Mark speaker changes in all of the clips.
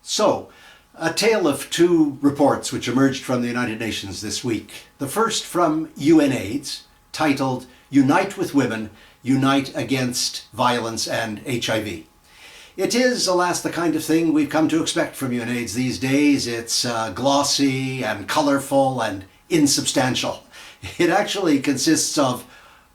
Speaker 1: So, a tale of two reports which emerged from the United Nations this week. The first from UNAIDS, titled Unite with Women, Unite Against Violence and HIV. It is, alas, the kind of thing we've come to expect from UNAIDS these days. It's glossy and colorful and insubstantial. It actually consists of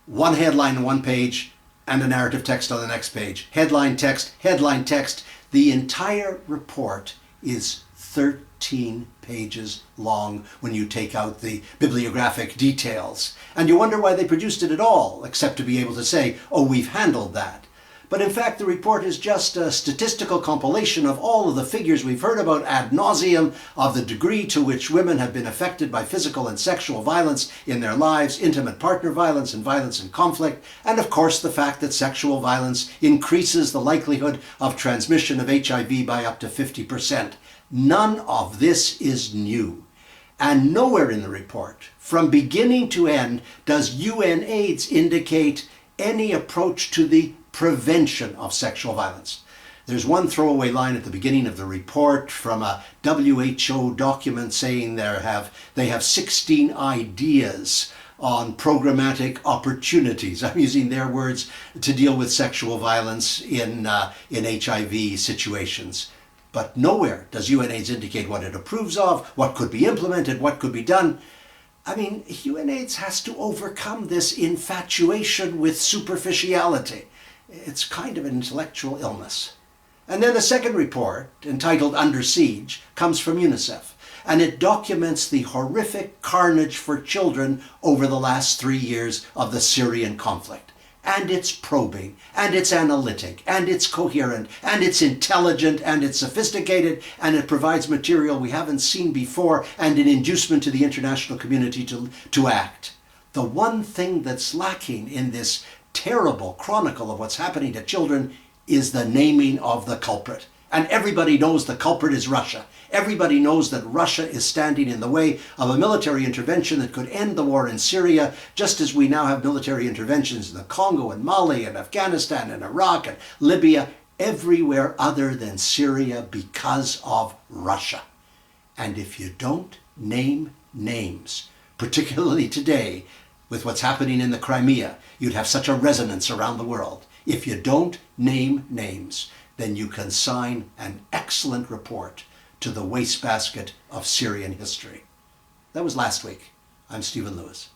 Speaker 1: one headline on one page and a narrative text on the next page. Headline text, headline text. The entire report is 13 pages long when you take out the bibliographic details. And you wonder why they produced it at all, except to be able to say, oh, we've handled that. But in fact, the report is just a statistical compilation of all of the figures we've heard about ad nauseum, of the degree to which women have been affected by physical and sexual violence in their lives, intimate partner violence and violence in conflict, and of course the fact that sexual violence increases the likelihood of transmission of HIV by up to 50%. None of this is new. And nowhere in the report, from beginning to end, does UNAIDS indicate any approach to the prevention of sexual violence. There's one throwaway line at the beginning of the report from a WHO document saying they have 16 ideas on programmatic opportunities. I'm using their words to deal with sexual violence in HIV situations. But nowhere does UNAIDS indicate what it approves of, what could be implemented, what could be done. I mean, UNAIDS has to overcome this infatuation with superficiality. It's kind of an intellectual illness. And then the second report, entitled Under Siege, comes from UNICEF, and it documents the horrific carnage for children over the last 3 years of the Syrian conflict. And it's probing, and it's analytic, and it's coherent, and it's intelligent, and it's sophisticated, and it provides material we haven't seen before, and an inducement to the international community to act. The one thing that's lacking in this terrible chronicle of what's happening to children is the naming of the culprit. And everybody knows the culprit is Russia. Everybody knows that Russia is standing in the way of a military intervention that could end the war in Syria, just as we now have military interventions in the Congo and Mali and Afghanistan and Iraq and Libya, everywhere other than Syria because of Russia. And if you don't name names, particularly today, with what's happening in the Crimea, you'd have such a resonance around the world. If you don't name names, then you can sign an excellent report to the wastebasket of Syrian history. That was last week. I'm Stephen Lewis.